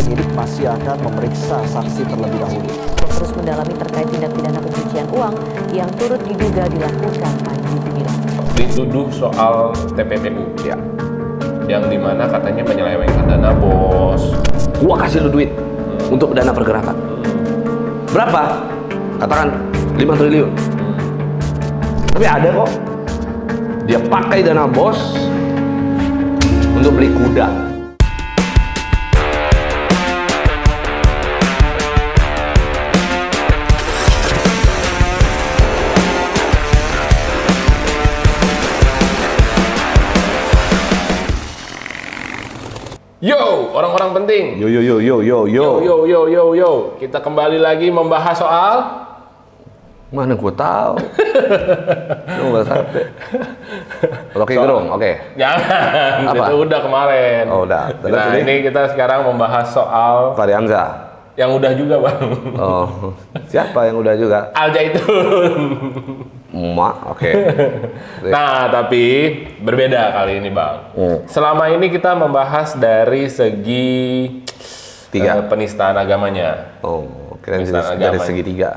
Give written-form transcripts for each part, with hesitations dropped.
penyidik masih akan memeriksa saksi terlebih dahulu. Terus mendalami terkait tindak pidana pencucian uang yang turut diduga dilakukan Panji Gumilang. Dituduh soal TPPU, Ya. yang dimana katanya menyelewengkan dana bos. Gua kasih lu duit untuk dana pergerakan. Berapa? Katakan 5 triliun. Tapi ada kok. Dia pakai dana bos untuk beli kuda. Yo, orang-orang penting. Yo. Yo. Kita kembali lagi membahas soal Mana gua tahu. Lu enggak sate. Rocky Gerung, oke. jangan. Apa? Itu udah kemarin. Oh, udah. Terus Nah, ini kita sekarang membahas soal Fahri Hamzah. yang udah juga, Bang. Oh, siapa yang udah juga? Al Zaitun. Emak, oke. Nah, tapi berbeda kali ini, Bang. Selama ini kita membahas dari segi Tiga. penistaan agamanya. Oh, keren Penistaan dari agama. segitiga.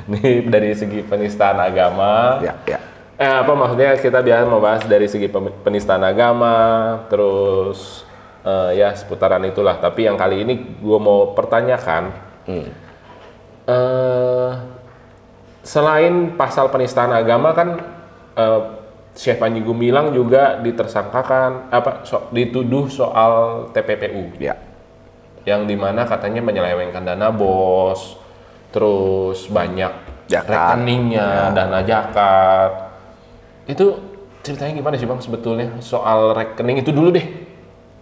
Ini dari segi penistaan agama. Ya. Apa maksudnya kita biasa membahas dari segi penistaan agama, terus ya seputaran itulah. Tapi yang kali ini gue mau pertanyakan, selain pasal penistaan agama kan, Syekh Panji Gumilang juga ditersangkakan dituduh soal TPPU, Ya. yang dimana katanya menyelewengkan dana bos, terus banyak Zakat. rekeningnya, dana zakat. Itu ceritanya gimana sih, Bang, sebetulnya soal rekening itu dulu deh.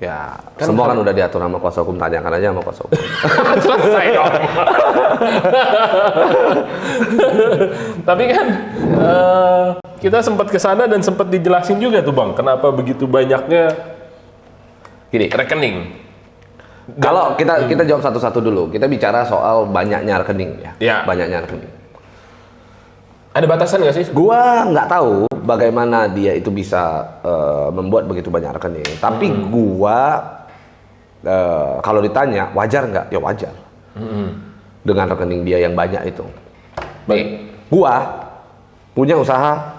Ya, semua kan udah diatur sama kuasa hukum, tanyakan aja sama kuasa hukum. Selesai dong. Tapi kan kita sempat ke sana dan sempat dijelasin juga tuh, Bang, kenapa begitu banyaknya Gini, rekening. kalau kita jawab satu-satu dulu, kita bicara soal banyaknya rekening ya. Ya. Banyaknya rekening. Ada batasan nggak sih? Gua nggak tahu bagaimana dia itu bisa membuat begitu banyak rekening. Tapi gua kalau ditanya wajar nggak? Ya wajar. Dengan rekening dia yang banyak itu. Baik. Gua punya usaha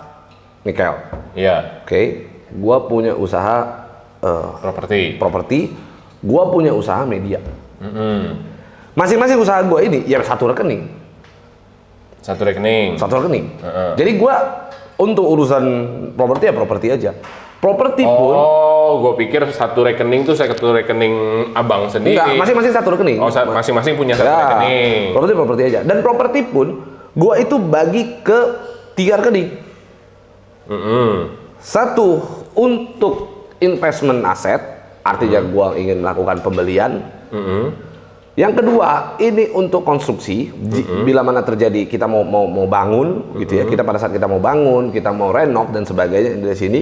nikel. Iya. Oke. Gua punya usaha properti. Gua punya usaha media. Masing-masing usaha gua ini ya satu rekening. Satu rekening. Jadi gua untuk urusan properti ya properti aja. Properti pun Gue pikir satu rekening tuh satu rekening abang sendiri. enggak, masing-masing satu rekening. Oh, masing-masing punya satu rekening. Properti aja. Dan properti pun gua itu bagi ke 3 rekening. Satu untuk investment aset, artinya gua ingin melakukan pembelian. Yang kedua, ini untuk konstruksi. Bila mana terjadi kita mau bangun, gitu ya. Kita pada saat kita mau bangun, kita mau renov dan sebagainya dari sini.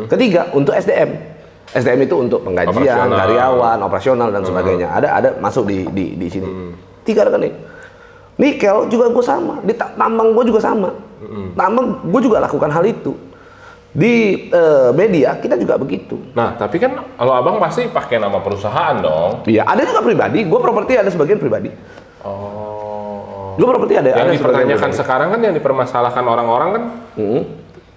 Ketiga, untuk SDM. SDM itu untuk penggajian, karyawan, operasional dan sebagainya. Ada masuk di sini. 3 rekening. Nikel juga gue sama. Di tambang gue juga sama. Tambang gue juga lakukan hal itu. Di media kita juga begitu. Nah, tapi kan kalau abang pasti pakai nama perusahaan dong. Iya, ada juga pribadi. Gue properti ada sebagian pribadi. Oh. Gue properti ada. Yang ada dipertanyakan sekarang kan, yang dipermasalahkan orang-orang kan,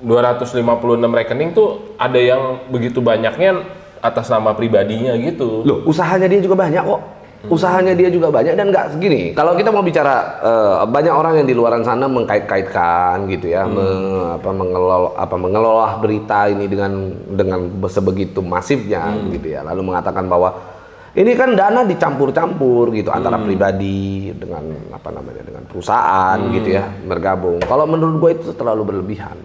256 rekening tuh ada yang begitu banyaknya atas nama pribadinya gitu. Loh, usahanya dia juga banyak kok. Usahanya dia juga banyak dan nggak segini. Kalau kita mau bicara banyak orang yang di luaran sana mengkait-kaitkan gitu ya, mengelola berita ini dengan sebegitu masifnya gitu ya. Lalu mengatakan bahwa ini kan dana dicampur-campur gitu antara pribadi dengan dengan perusahaan gitu ya, bergabung. Kalau menurut gue itu terlalu berlebihan.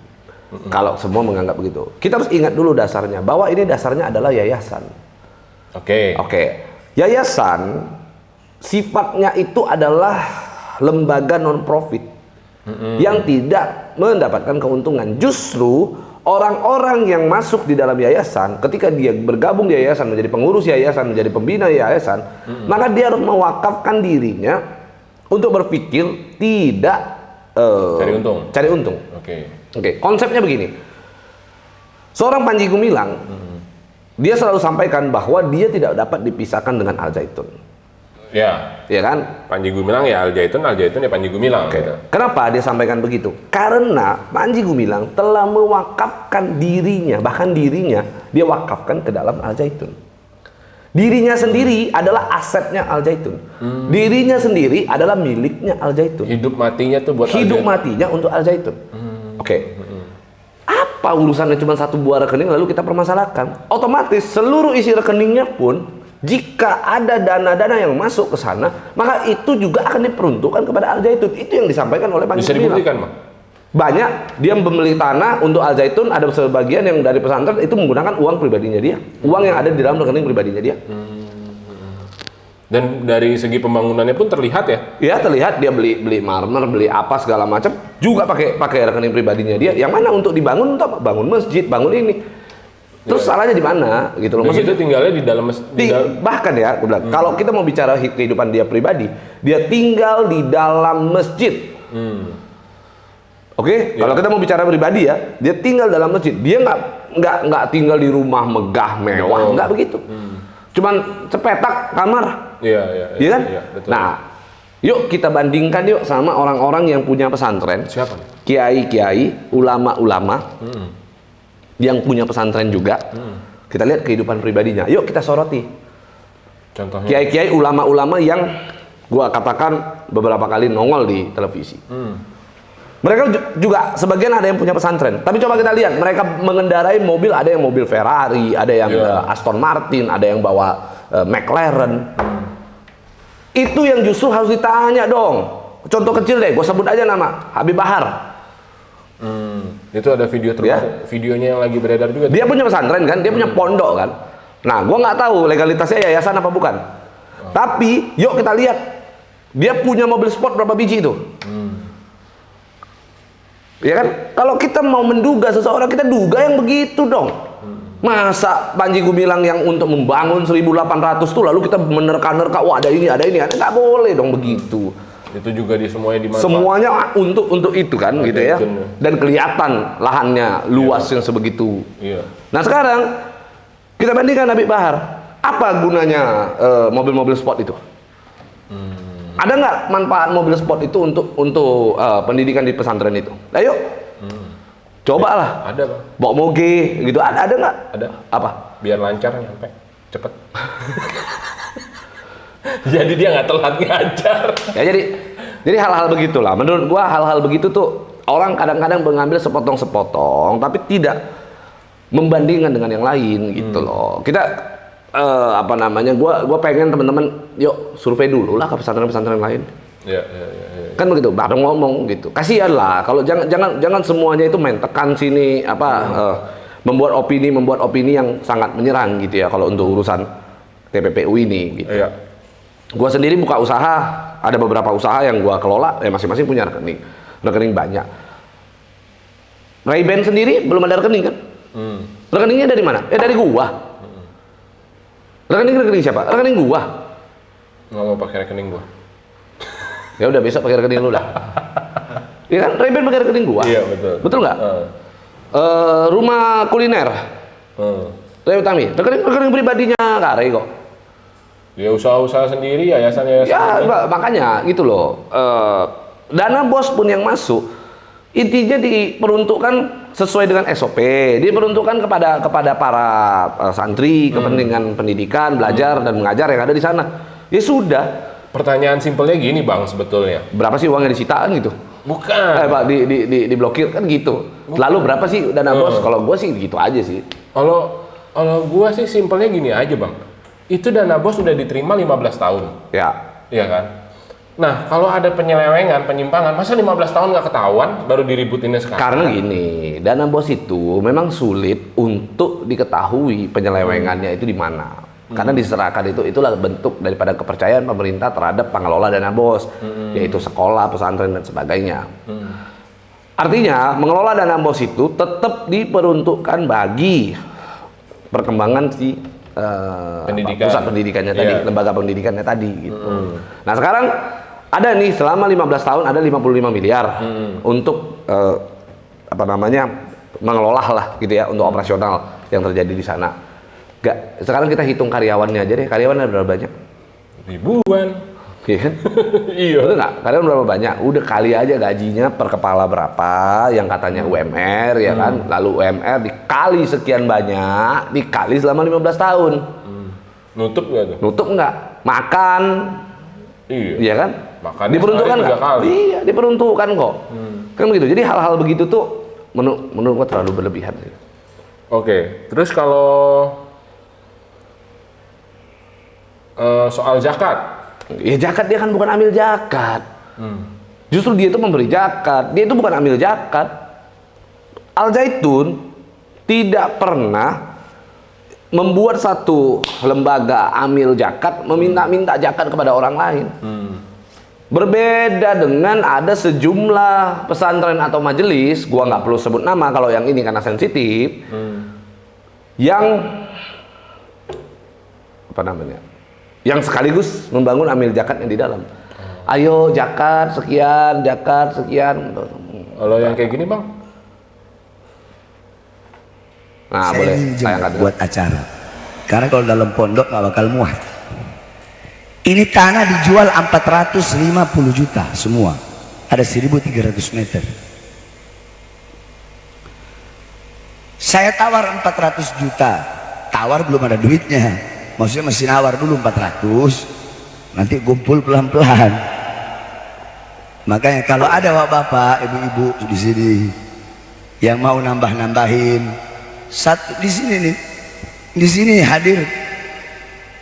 Kalau semua menganggap begitu. Kita harus ingat dulu dasarnya bahwa ini dasarnya adalah yayasan. Oke. Yayasan sifatnya itu adalah lembaga non-profit yang tidak mendapatkan keuntungan. Justru orang-orang yang masuk di dalam yayasan, ketika dia bergabung di yayasan, menjadi pengurus yayasan, menjadi pembina yayasan, maka dia harus mewakafkan dirinya untuk berpikir tidak cari untung. Oke. Konsepnya begini. Seorang Panji Gumilang dia selalu sampaikan bahwa dia tidak dapat dipisahkan dengan Al Zaitun. Ya. Ya kan? Panji Gumilang ya Al Zaitun ya Panji Gumilang. Oke. Gitu. Kenapa dia sampaikan begitu? Karena Panji Gumilang telah mewakafkan dirinya, bahkan dirinya dia wakafkan ke dalam Al Zaitun. Dirinya sendiri adalah asetnya Al Zaitun. Dirinya sendiri adalah miliknya Al Zaitun. Hidup matinya tuh buat Hidup matinya untuk Al Zaitun. Oke. Apa urusannya cuma satu buah rekening lalu kita permasalahkan? Otomatis seluruh isi rekeningnya pun jika ada dana-dana yang masuk ke sana, maka itu juga akan diperuntukkan kepada Al Zaitun. Itu yang disampaikan oleh Panji Bisa Gumilang. dibuktikan, Bang? Banyak dia membeli tanah untuk Al Zaitun, ada sebagian yang dari pesantren itu menggunakan uang pribadinya dia, uang yang ada di dalam rekening pribadinya dia. Dan dari segi pembangunannya pun terlihat ya? Ya terlihat dia beli marmer, beli apa segala macam, juga pakai rekening pribadinya dia. Yang mana untuk dibangun, untuk apa? Bangun masjid, bangun ini. Terus salahnya di mana gitu loh? Maksudnya tinggalnya di dalam bahkan ya, aku bilang, kalau kita mau bicara kehidupan dia pribadi, dia tinggal di dalam masjid. Oke, kalau kita mau bicara pribadi ya, dia tinggal dalam masjid. Dia nggak tinggal di rumah megah mewah, nggak begitu. Cuman cepetak kamar. Iya kan? Iya, betul. Nah, yuk kita bandingkan yuk sama orang-orang yang punya pesantren. Siapa? Kiai-kiai, ulama-ulama yang punya pesantren juga. Kita lihat kehidupan pribadinya. Yuk kita soroti. Contohnya? Kiai-kiai, ulama-ulama yang gua katakan beberapa kali nongol di televisi. Mereka juga sebagian ada yang punya pesantren. Tapi coba kita lihat, mereka mengendarai mobil, ada yang mobil Ferrari, ada yang Aston Martin, ada yang bawa McLaren. Itu yang justru harus ditanya dong. Contoh kecil deh, gue sebut aja nama Habib Bahar. Itu ada video terbaru, videonya yang lagi beredar juga. Dia punya pesantren kan, dia punya pondok kan. Nah, gue nggak tahu legalitasnya yayasan apa bukan. Tapi, yuk kita lihat, dia punya mobil sport berapa biji itu? Ya kan? Kalau kita mau menduga seseorang, kita duga yang begitu dong. Masa Panji Gumilang yang untuk membangun 1800 tuh lalu kita menerka-nerka, wah ada ini, nggak boleh dong begitu. Itu juga di semuanya dimanfaatkan. Semuanya untuk itu kan gitu ya. Dan kelihatan lahannya luas yang sebegitu. Iya. Nah sekarang kita bandingkan Habib Bahar. Apa gunanya mobil-mobil sport itu? Ada nggak manfaat mobil sport itu untuk pendidikan di pesantren itu? Ayo, coba lah. Ada, Bang. Bawa moge gitu, ada nggak? Ada. Apa? Biar lancar nyampe, cepet. Jadi dia nggak telat ngajar. Ya jadi hal-hal begitulah. Menurut gua hal-hal begitu tuh orang kadang-kadang mengambil sepotong-sepotong, tapi tidak membandingkan dengan yang lain gitu loh. Kita apa namanya? Gua pengen teman-teman, yuk survei dulu lah ke pesantren-pesantren lain. Iya. Kan begitu, baru ngomong gitu. Kasihan lah kalau jangan semuanya itu main tekan sini membuat opini yang sangat menyerang gitu ya kalau untuk urusan TPPU ini gitu. Iya. Gua sendiri buka usaha, ada beberapa usaha yang gua kelola, masing-masing punya rekening banyak. Ray-Ban sendiri belum ada rekening kan? Rekeningnya dari mana? Dari gua. Rekening siapa? Rekening gua. Nggak mau pakai rekening gua. Ya udah besok pakai rekening lu dah. Iya kan? Ray-Ban pakai rekening gua. Iya betul. Betul nggak? Rumah kuliner. Ray Utami. Rekening pribadinya Kak Ray kok. Ya usaha-usaha sendiri, yayasan-yayasan. Ya makanya gitu loh. Dana bos pun yang masuk intinya diperuntukkan sesuai dengan SOP, diperuntukkan kepada para santri, kepentingan pendidikan, belajar dan mengajar yang ada di sana. Ya sudah. Pertanyaan simpelnya gini Bang sebetulnya. Berapa sih uang yang disitaan gitu? Bukan. Pak diblokir kan gitu. Lalu berapa sih dana bos? Kalau gue sih gitu aja sih. Kalau gua sih simpelnya gini aja Bang. Itu dana bos sudah diterima 15 tahun. Ya. Iya kan? Nah, kalau ada penyelewengan, penyimpangan, masa 15 tahun nggak ketahuan baru diributinnya sekarang? Karena gini, dana bos itu memang sulit untuk diketahui penyelewengannya itu di mana. Karena diserahkan itulah bentuk daripada kepercayaan pemerintah terhadap pengelola dana bos, yaitu sekolah, pesantren dan sebagainya. Artinya, mengelola dana bos itu tetap diperuntukkan bagi perkembangan si pusat pendidikannya tadi, lembaga pendidikannya tadi gitu. Nah sekarang ada nih selama 15 tahun ada 55 miliar untuk mengelola lah gitu ya, untuk operasional yang terjadi di sana. Nggak, sekarang kita hitung karyawannya aja deh. Karyawannya berapa banyak? Ribuan. Iya kan? Iya. Betul nggak? Karyawan berapa banyak? Udah kali aja gajinya per kepala berapa, yang katanya UMR ya kan? Lalu UMR dikali sekian banyak, dikali selama 15 tahun. Nutup nggak tuh? Nutup nggak? Makan, Iya. iya kan? Makannya Diperuntukkan sehari 3 nggak? kali. Iya, diperuntukkan kok. Kan begitu. Jadi hal-hal begitu tuh menurut gua terlalu berlebihan sih. Oke, terus kalau soal zakat, Ya zakat dia kan bukan ambil zakat. Justru dia itu memberi zakat. Dia itu bukan ambil zakat. Al Zaitun tidak pernah membuat satu lembaga amil zakat meminta-minta zakat kepada orang lain. Berbeda dengan ada sejumlah pesantren atau majelis, gua nggak perlu sebut nama kalau yang ini karena sensitif, yang apa namanya? Yang sekaligus membangun amil zakatnya di dalam. Ayo zakat sekian, zakat sekian. kalau yang kayak gini bang, Nah, Saya boleh minjem tayangkan dulu. buat acara. Karena kalau dalam pondok nggak bakal muat. Ini tanah dijual 450 juta semua. Ada 1.300 meter. Saya tawar 400 juta. Tawar belum ada duitnya. Maksudnya masih nawar dulu 400. Nanti kumpul pelan-pelan. Makanya kalau ada bapak, ibu-ibu di sini yang mau nambah-nambahin, satu di sini nih, di sini hadir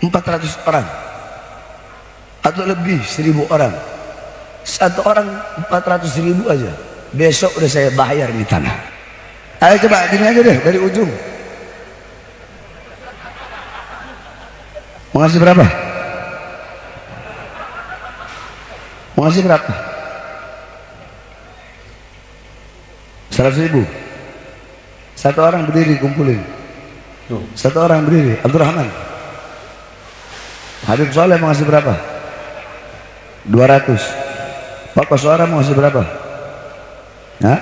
400 orang atau lebih 1.000 orang. Satu orang 400.000 aja. Besok udah saya bayar nih tanah. Ayo coba gini aja deh dari ujung. Mau ngasih berapa? Mau ngasih berapa? 100.000. Satu orang berdiri kumpulin. Satu orang berdiri. Abdurrahman. Habib Soleh mau ngasih berapa? 200. Pak Koswara mau ngasih berapa? Hah?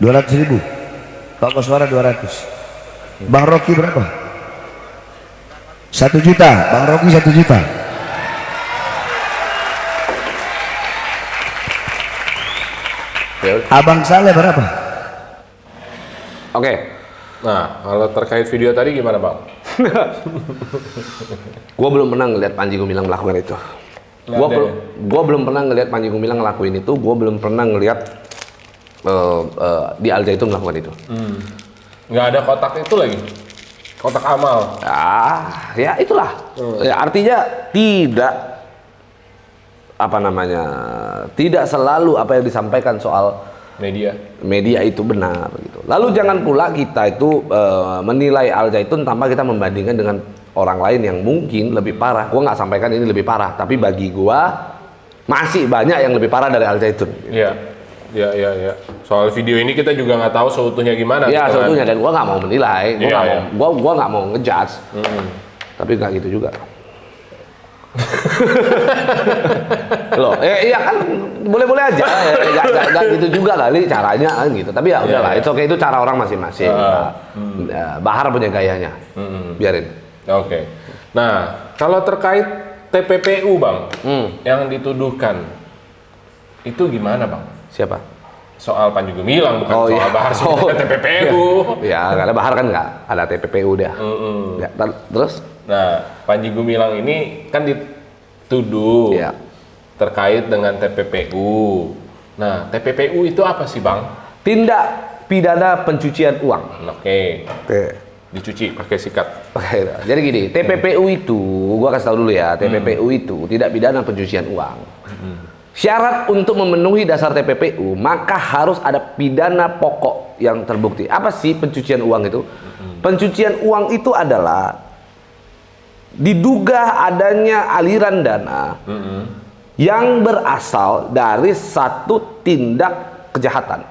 200.000. Pak Koswara 200. Bang Rocky berapa? 1 juta. Bang Rocky 1 juta. Abang Saleh berapa? Oke. nah kalau terkait video tadi gimana bang? Gua belum pernah ngelihat Panji Gumilang melakukan itu. Nggak ada ya? Gua belum pernah ngelihat Panji Gumilang ngelakuin itu. Gua belum pernah ngelihat di Al Zaitun melakukan itu. Nggak ada kotak itu lagi, kotak amal. Ya itulah. Ya, artinya tidak apa namanya, tidak selalu apa yang disampaikan soal media itu benar gitu. Lalu jangan pula kita itu menilai Al Zaitun tanpa kita membandingkan dengan orang lain yang mungkin lebih parah. Gua nggak sampaikan ini lebih parah, tapi bagi gua masih banyak yang lebih parah dari Al Zaitun. Iya, iya. Soal video ini kita juga nggak tahu seutuhnya gimana. Iya, gitu kan. seutuhnya, dan gua nggak mau menilai, Iya, iya. gua nggak mau ngejudge, tapi nggak gitu juga. Loh, iya kan boleh-boleh aja, nggak gitu juga kali caranya kan gitu. Tapi ya udahlah, Iya. itu oke, itu cara orang masing-masing. Ya, Bahar punya gayanya, biarin. Oke. Nah, kalau terkait TPPU bang, yang dituduhkan itu gimana bang? Siapa? Soal Panji Gumilang bukan soal iya. Bahar TPPU. Ya, karena Bahar kan nggak ada TPPU dah. Ya, terus? Nah, Panji Gumilang ini kan dituduh Iya. terkait dengan TPPU. Nah, TPPU itu apa sih bang? Tindak pidana pencucian uang. Oke. Oke. Dicuci pakai sikat. Oke, jadi gini, TPPU itu, gua kasih tahu dulu ya, TPPU itu tidak pidana pencucian uang. Syarat untuk memenuhi dasar TPPU, maka harus ada pidana pokok yang terbukti. Apa sih pencucian uang itu? Pencucian uang itu adalah diduga adanya aliran dana yang berasal dari satu tindak kejahatan.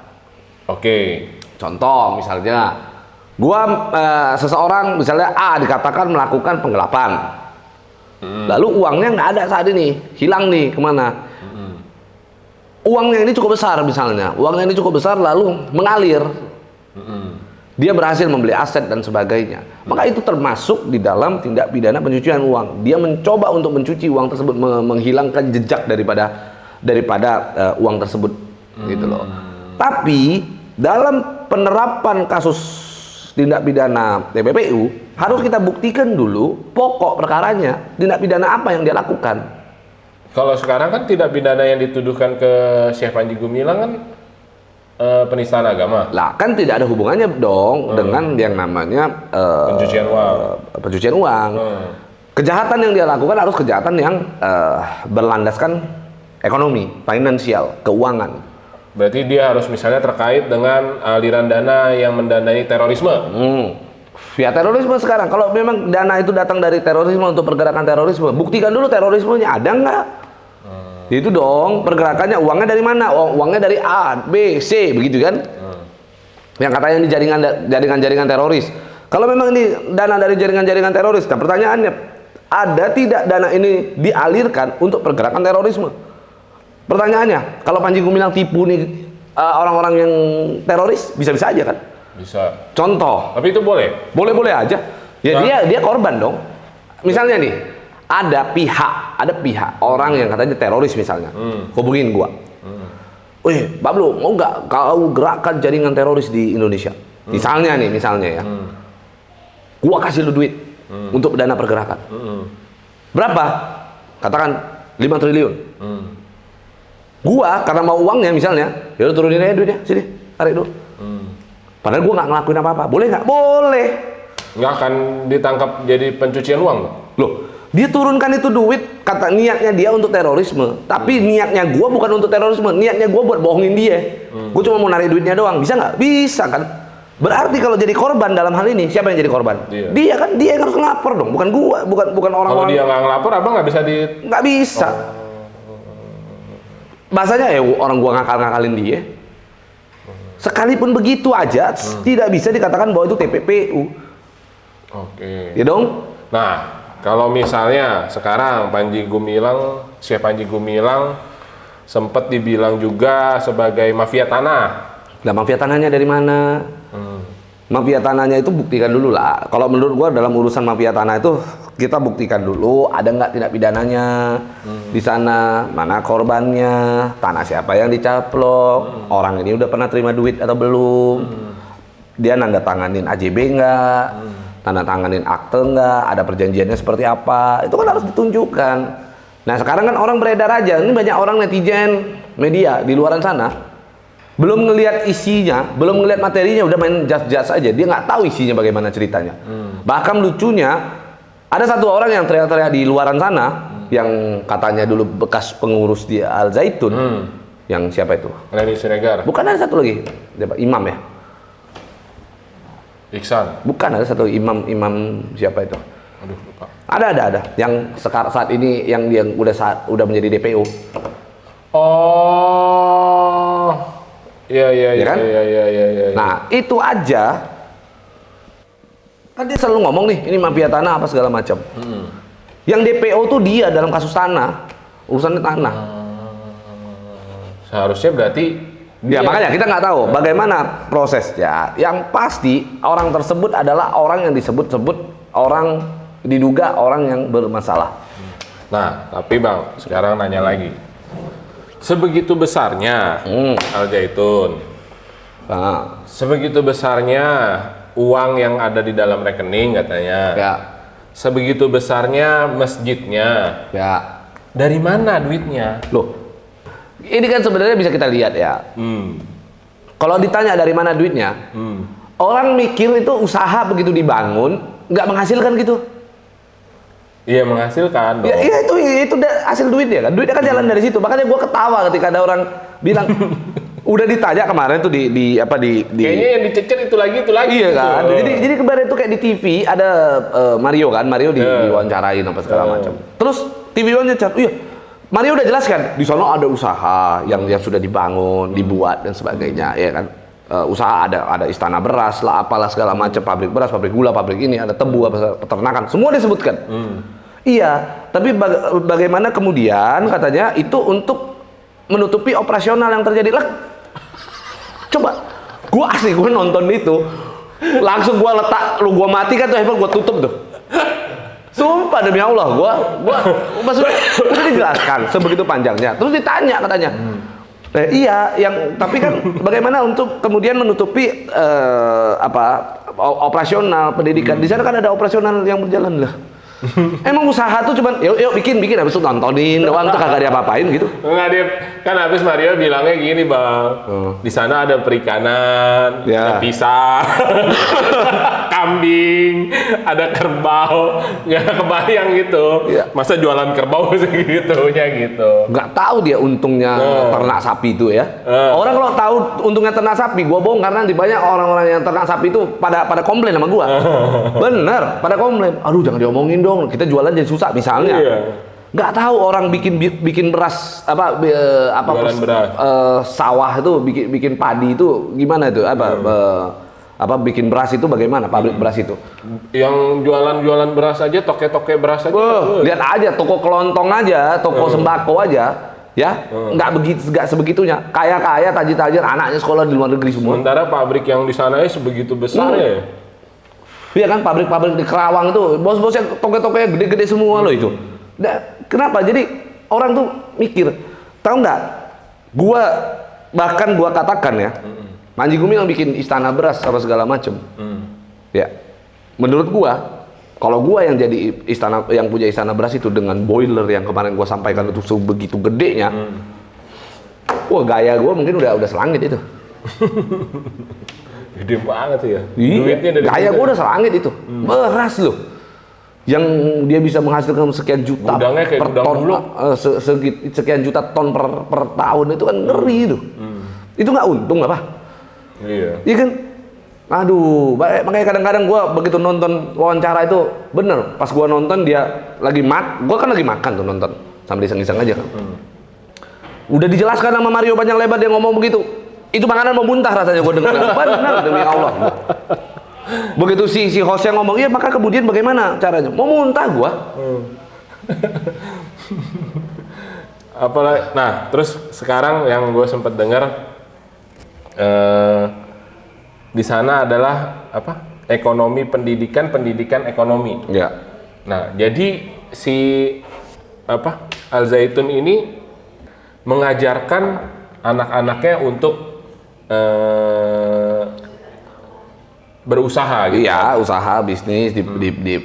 Oke. Contoh misalnya, seseorang misalnya A dikatakan melakukan penggelapan, lalu uangnya nggak ada saat ini, hilang nih kemana? Uangnya ini cukup besar misalnya, lalu mengalir, dia berhasil membeli aset dan sebagainya. Maka itu termasuk di dalam tindak pidana pencucian uang. Dia mencoba untuk mencuci uang tersebut, menghilangkan jejak daripada uang tersebut, gitu loh. Tapi dalam penerapan kasus tindak pidana TPPU harus kita buktikan dulu pokok perkaranya, tindak pidana apa yang dia lakukan. Kalau sekarang kan tindak pidana yang dituduhkan ke Syekh Panji Gumilang kan penistaan agama. Lah kan tidak ada hubungannya dong dengan yang namanya Pencucian uang. Pencucian uang. Kejahatan yang dia lakukan harus kejahatan yang berlandaskan ekonomi, finansial, keuangan. Berarti dia harus misalnya terkait dengan aliran dana yang mendanai terorisme. Via terorisme sekarang. Kalau memang dana itu datang dari terorisme untuk pergerakan terorisme, buktikan dulu terorismenya ada nggak? Itu dong, pergerakannya uangnya dari mana? Uangnya dari A, B, C, begitu kan? Yang katanya ini jaringan-jaringan teroris. Kalau memang ini dana dari jaringan-jaringan teroris, nah pertanyaannya, ada tidak dana ini dialirkan untuk pergerakan terorisme? Pertanyaannya, kalau Panji Gumilang tipu nih orang-orang yang teroris, bisa-bisa aja kan? Bisa. Contoh. Tapi itu boleh? Boleh-boleh aja. Ya dia korban dong. Misalnya nih, ada pihak orang yang katanya teroris misalnya, hubungin gua. Wih, Pablo, mau nggak kau gerakkan jaringan teroris di Indonesia? Misalnya ya. Gua kasih lu duit untuk dana pergerakan. Berapa? Katakan 5 triliun. Gua karena mau uangnya misalnya, ya udah turunin aja duitnya, sini, tarik dulu. Padahal gua nggak ngelakuin apa-apa. Boleh nggak? Boleh. Nggak akan ditangkap jadi pencucian uang? Loh, dia turunkan itu duit, kata niatnya dia untuk terorisme. Tapi niatnya gua bukan untuk terorisme, niatnya gua buat bohongin dia. Gua cuma mau narik duitnya doang, bisa nggak? Bisa kan? Berarti kalau jadi korban dalam hal ini, siapa yang jadi korban? Dia kan, dia yang harus ngelapor dong, bukan gua, bukan orang-orang. Kalau dia nggak ngelapor, abang nggak bisa nggak bisa. Bahasanya ya orang gua ngakal-ngakalin dia. Sekalipun begitu aja, tidak bisa dikatakan bahwa itu TPPU. Oke. Ya dong? Nah, kalau misalnya sekarang Syekh Panji Gumilang sempat dibilang juga sebagai mafia tanah. Lah mafia tanahnya dari mana? Mafia tanahnya itu buktikan dulu lah. Kalau menurut gua dalam urusan mafia tanah itu kita buktikan dulu ada nggak tindak pidananya di sana, mana korbannya, tanah siapa yang dicaplok, orang ini udah pernah terima duit atau belum, dia nanda tanganin AJB nggak, tanda tanganin akte nggak, ada perjanjiannya seperti apa, itu kan harus ditunjukkan. Nah sekarang kan orang beredar aja, ini banyak orang netizen, media di luaran sana, belum ngelihat isinya, belum ngelihat materinya, udah main jas-jas aja, dia nggak tahu isinya bagaimana ceritanya. Bahkan lucunya, ada satu orang yang teriak-teriak di luaran sana, yang katanya dulu bekas pengurus di Al Zaitun, yang siapa itu? Reni Siregar. Bukan, ada satu lagi, imam ya? Iksan. Bukan, ada satu imam siapa itu? Aduh, lupa. Ada. Yang sekarang saat ini yang udah menjadi DPO. Oh, iya kan? Iya. Nah, itu aja. Kan dia selalu ngomong nih, ini mafia tanah apa segala macam. Yang DPO tuh dia dalam kasus tanah, urusannya tanah. Seharusnya berarti Ya makanya kita nggak tahu bagaimana prosesnya. Yang pasti orang tersebut adalah orang yang disebut-sebut orang, diduga orang yang bermasalah. Nah, tapi Bang, sekarang nanya lagi. Sebegitu besarnya Al Zaitun, sebegitu besarnya uang yang ada di dalam rekening katanya, sebegitu besarnya masjidnya, dari mana duitnya? Loh, ini kan sebenarnya bisa kita lihat ya. Kalau ditanya dari mana duitnya, orang mikir itu usaha begitu dibangun nggak menghasilkan gitu. Iya, menghasilkan dong. Ya, itu hasil duitnya kan. Duitnya kan jalan dari situ. Makanya gue ketawa ketika ada orang bilang udah ditanya kemarin tuh di kayaknya yang dicecer itu lagi iya kan. Jadi kemarin tuh kayak di TV ada Mario diwawancarain apa segala macam. Terus TV One nyecer, iya Mario udah jelaskan di sana ada usaha yang sudah dibangun, dibuat dan sebagainya, ya kan. Usaha ada istana beras lah, apalah segala macam, pabrik beras, pabrik gula, pabrik ini, ada tebu, peternakan, semua disebutkan. Iya, tapi bagaimana kemudian katanya itu untuk menutupi operasional yang terjadi lah. Coba, gue nonton itu, Langsung gua letak, lu gua mati kan tuh handphone gua tutup tuh. Sumpah demi Allah, gua maksudnya udah dijelaskan sebegitu panjangnya. Terus ditanya katanya. Iya, tapi kan bagaimana untuk kemudian menutupi operasional pendidikan. Di sana kan ada operasional yang berjalan lah. Emang usaha tuh cuman yuk bikin habis itu nontonin doang tuh kagak diapa-apain gitu. Enggak, dia kan habis Mario bilangnya gini, Bang. Di sana ada perikanan, ada pisang, kambing, ada kerbau, nggak ada kebayang gitu. Masa jualan kerbau segitunya gitu. Nggak tahu dia untungnya ternak sapi itu ya. Orang kalau tahu untungnya ternak sapi, gua bohong karena nanti banyak orang-orang yang ternak sapi itu pada komplain sama gua. Bener, pada komplain. Aduh jangan diomongin dong. Kita jualan jadi susah misalnya. Nggak tahu orang bikin beras Jualan beras. Sawah itu bikin padi itu gimana itu bikin beras itu bagaimana pabrik beras itu? Yang jualan beras aja, toke beras aja. Lihat aja toko kelontong aja, toko sembako aja. Ya, nggak sebegitunya. Kaya tajir anaknya sekolah di luar negeri semua. Sementara pabrik yang di sana sebegitu besar ya. Iya kan pabrik-pabrik di Kerawang itu bos-bosnya toke-toke gede-gede semua loh itu. Kenapa? Jadi orang tuh mikir, tahu nggak? Bahkan gua katakan ya, Panji Gumilang bikin istana beras apa segala macem. Ya, menurut gua, kalau gua yang jadi yang punya istana beras itu dengan boiler yang kemarin gua sampaikan itu sebegitu gedenya, wah gaya gua mungkin udah selangit itu. Gede banget sih ya. Duitnya dari gaya gue udah selangit itu. Beras loh. Yang dia bisa menghasilkan sekian juta per ton, sekian juta ton per tahun itu kan ngeri itu. Itu nggak untung apa? Iya kan? Aduh, makanya kadang-kadang gue begitu nonton wawancara itu bener. Pas gue nonton dia gue kan lagi makan tuh nonton sambil iseng-iseng aja kan. Udah dijelaskan sama Mario panjang lebar dia ngomong begitu. Itu makanan mau muntah rasanya gue dengar. Benar demi Allah. Begitu si hostnya ngomong, iya maka kemudian bagaimana caranya? Mau muntah gue. Nah, terus sekarang yang gue sempat dengar di sana adalah ekonomi pendidikan ekonomi. Ya. Nah, jadi si Al Zaitun ini mengajarkan anak-anaknya untuk berusaha gitu. Iya, usaha bisnis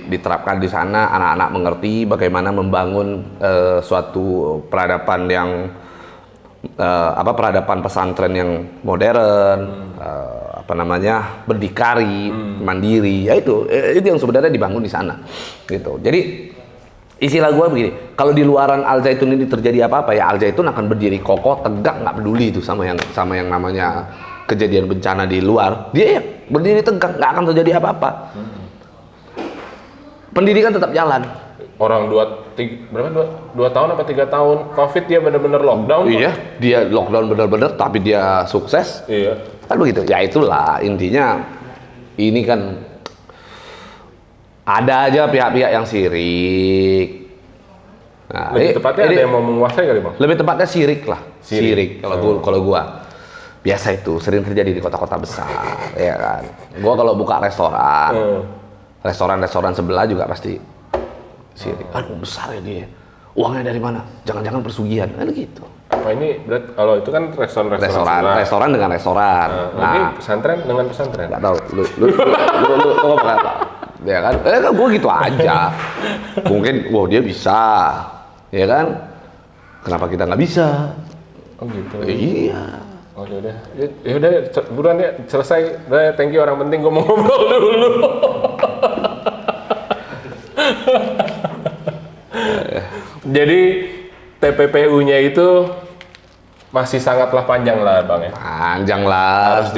diterapkan di sana, anak-anak mengerti bagaimana membangun suatu peradaban yang peradaban pesantren yang modern, berdikari, mandiri. Ya itu yang sebenarnya dibangun di sana. Gitu. Jadi istilah gue begini, kalau di luaran Al Zaitun ini terjadi apa-apa ya Al Zaitun akan berdiri kokoh, tegak, nggak peduli itu sama yang namanya kejadian bencana di luar. Dia ya berdiri tegak, nggak akan terjadi apa-apa. Pendidikan tetap jalan. Orang 2 tahun apa 3 tahun COVID dia benar-benar lockdown. Iya, dia lockdown benar-benar, tapi dia sukses. Iya. Kan begitu. Ya itulah intinya. Ini kan ada aja pihak-pihak yang sirik. Nah, lebih tepatnya ada yang mau menguasai kali Bang? Lebih tepatnya sirik lah. Sirik kalau gua. Biasa itu sering terjadi di kota-kota besar, ya kan. Gua kalau buka restoran sebelah juga pasti sirik. Aduh besar ya dia. Uangnya dari mana? Jangan-jangan persugihan. Kan gitu. Apa ini berarti kalau itu kan restoran dengan restoran. Ini pesantren dengan pesantren. Enggak tahu. Lu apa? Ya kan? Gue gitu aja. Mungkin, dia bisa, ya kan? Kenapa kita nggak bisa? Oh gitu. Iya. Oh yaudah, buruan ya selesai. Udah, thank you orang penting. Gue mau ngobrol dulu. Jadi TPPU-nya itu masih sangatlah panjang lah Bang ya. Panjang lah, harus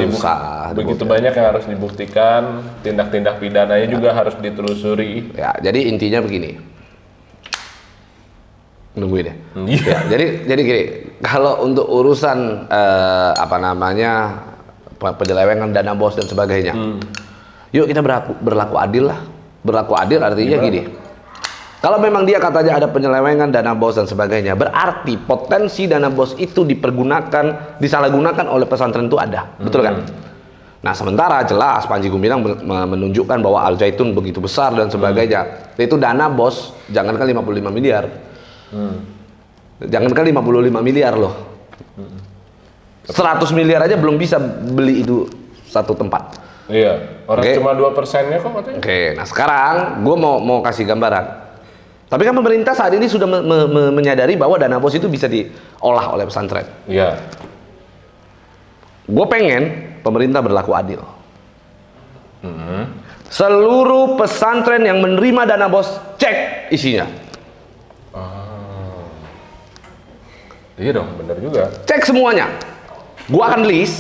begitu banyak yang harus dibuktikan, tindak-tindak pidananya juga harus ditelusuri. Ya, jadi intinya begini. Nungguin ya. Ya jadi gini, kalau untuk urusan penyelewengan dana bos dan sebagainya. Yuk kita berlaku adil lah. Berlaku adil artinya gini. Kalau memang dia katanya ada penyelewengan dana bos dan sebagainya, berarti potensi dana bos itu disalahgunakan oleh pesantren itu ada, betul kan? Nah sementara jelas Panji Gumilang menunjukkan bahwa Al Zaitun begitu besar dan sebagainya. Itu dana bos, jangankan 55 miliar. Jangankan 55 miliar loh. 100 miliar aja belum bisa beli itu satu tempat. Iya, orang cuma 2%-nya kok katanya. Nah sekarang gue mau kasih gambaran. Tapi kan pemerintah saat ini sudah menyadari bahwa dana bos itu bisa diolah oleh pesantren. Iya. Gue pengen pemerintah berlaku adil. Seluruh pesantren yang menerima dana bos, cek isinya. Iya dong, bener juga. Cek semuanya. Gua akan list,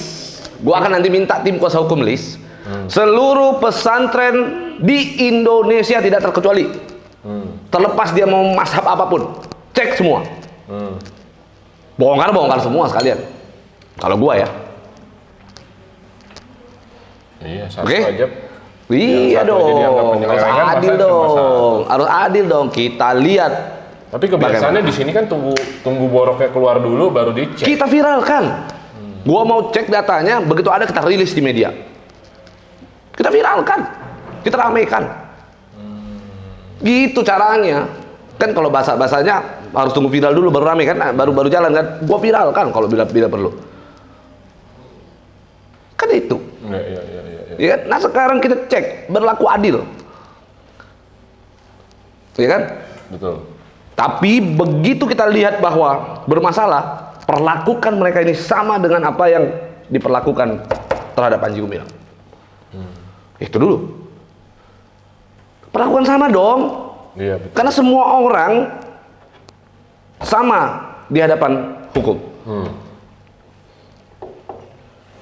gua akan nanti minta tim kuasa hukum list. Seluruh pesantren di Indonesia tidak terkecuali. Terlepas dia mau mazhab apapun, cek semua. Bongkar semua sekalian. Kalau gua ya. Iya, satu Oke? aja. Iya Yang satu aja dianggap dong, harus penyelewengan, masa adil cuma dong, harus adil dong. Kita lihat. Tapi kebiasaannya di sini kan tunggu boroknya keluar dulu baru dicek. Kita viralkan. Gua mau cek datanya, begitu ada kita rilis di media. Kita viralkan, kita ramaikan. Gitu caranya. Kan kalau bahasanya harus tunggu viral dulu baru ramai kan, baru jalan kan. Gua viralkan kalau bila perlu. Kan itu. Iya. Ya kan? Nah sekarang kita cek berlaku adil. Ya kan? Betul. Tapi begitu kita lihat bahwa bermasalah, perlakukan mereka ini sama dengan apa yang diperlakukan terhadap Panji Gumilang. Itu dulu. Perlakukan sama dong. Iya, betul. Karena semua orang sama di hadapan hukum.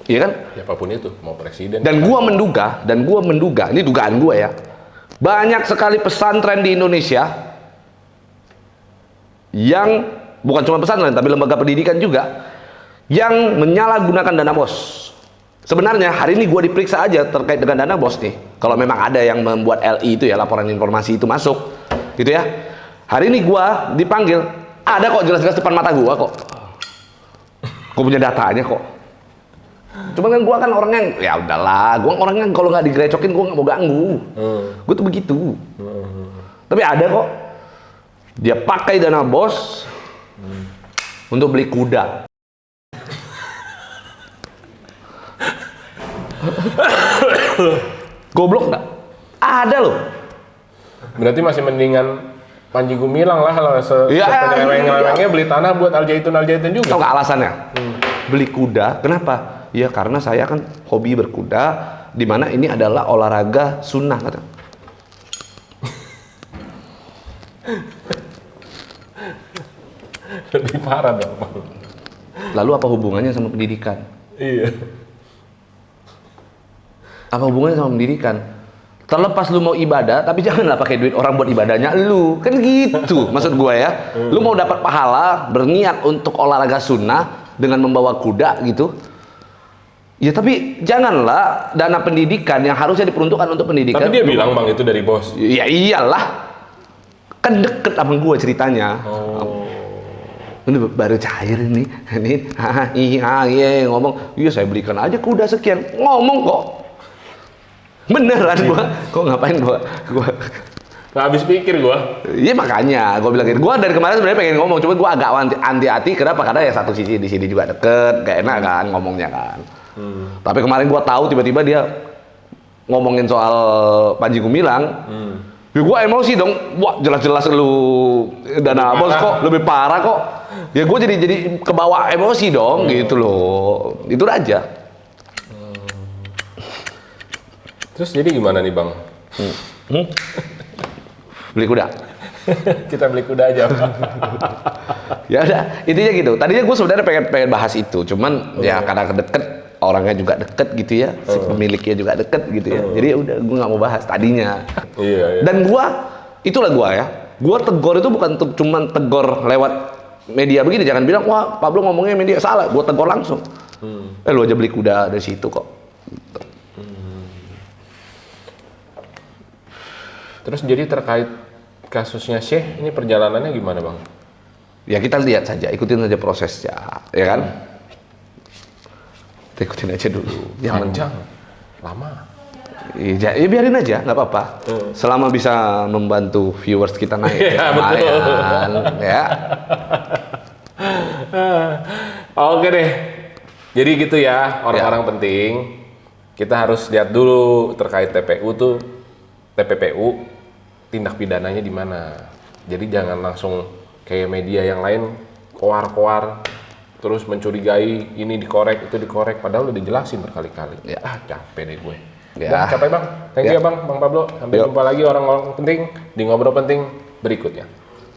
Iya kan? Siapapun itu, mau presiden. Dan gua menduga, ini dugaan gua ya. Banyak sekali pesantren di Indonesia yang bukan cuma pesantren tapi lembaga pendidikan juga yang menyalahgunakan dana bos. Sebenarnya hari ini gue diperiksa aja terkait dengan dana bos nih. Kalau memang ada yang membuat LI itu ya, laporan informasi itu masuk, gitu ya. Hari ini gue dipanggil, ada kok jelas-jelas depan mata gue kok. Gue punya datanya kok. Cuman kan gue kan orangnya, ya udahlah, gue orangnya kalau nggak digrecokin gue nggak mau ganggu. Gue tuh begitu. Tapi ada kok. Dia pakai dana bos untuk beli kuda. Goblok nggak? Ada loh. Berarti masih mendingan Panji Gumilang lah kalau Ya, sepenyeleweng-nyelewengnya beli tanah buat Al Zaitun juga. Tahu nggak alasannya? Beli kuda. Kenapa? Ya karena saya kan hobi berkuda, di mana ini adalah olahraga sunnah kata. Lebih parah dong. Lalu apa hubungannya sama pendidikan? Iya. Apa hubungannya sama pendidikan? Terlepas lu mau ibadah, tapi janganlah pakai duit orang buat ibadahnya lu. Kan gitu maksud gua ya. Lu mau dapat pahala, berniat untuk olahraga sunnah dengan membawa kuda gitu. Ya tapi janganlah dana pendidikan yang harusnya diperuntukkan untuk pendidikan. Tapi dia bilang bang itu dari bos. Ya iyalah. Kan deket sama gua ceritanya. Ini baru cair ini iya ngomong, iya saya belikan aja kuda sekian, ngomong kok. Beneran kok ngapain gua Nggak habis pikir gua. Iya makanya gua bilang gitu. Gua dari kemarin sebenarnya pengen ngomong, cuma gua agak anti-hati. Kenapa? Karena ya satu sisi di sini juga deket, gak enak kan ngomongnya kan. Tapi kemarin gua tahu tiba-tiba dia ngomongin soal Panji Gumilang. Ya gua emosi dong. Wah jelas-jelas lu dana bos kok lebih parah kok. Ya gua jadi kebawa emosi dong gitu loh. Itu aja. Terus jadi gimana nih bang? Beli kuda. Kita beli kuda aja. Ya udah, intinya gitu. Tadinya gue sebenarnya pengen bahas itu, cuman ya karena deket, orangnya juga deket gitu ya, si pemiliknya juga deket gitu ya. Jadi ya udah, gue nggak mau bahas tadinya. Iya. Dan itulah gue ya. Gue tegur itu bukan cuman tegur lewat media begini. Jangan bilang wah Pablo ngomongnya media salah. Gue tegur langsung. Lu aja beli kuda dari situ kok. Terus jadi terkait kasusnya Syekh, ini perjalanannya gimana bang? Ya kita lihat saja, ikutin saja prosesnya, ya kan? Kita ikutin aja dulu. Panjang. Lama. Iya, ya biarin aja, nggak apa-apa. Selama bisa membantu viewers kita naik, Iya, lumayan, ya. Oke deh. Jadi gitu ya, orang-orang penting. Kita harus lihat dulu terkait TPPU, tindak pidananya di mana. Jadi jangan langsung kayak media yang lain koar-koar terus mencurigai ini dikorek itu dikorek padahal udah dijelasin berkali-kali. Ya. Capek deh gue. Ya. Udah, capek Bang. Thank you Ya. ya Bang Pablo. Sampai Yuk. jumpa lagi orang-orang penting di ngobrol penting berikutnya.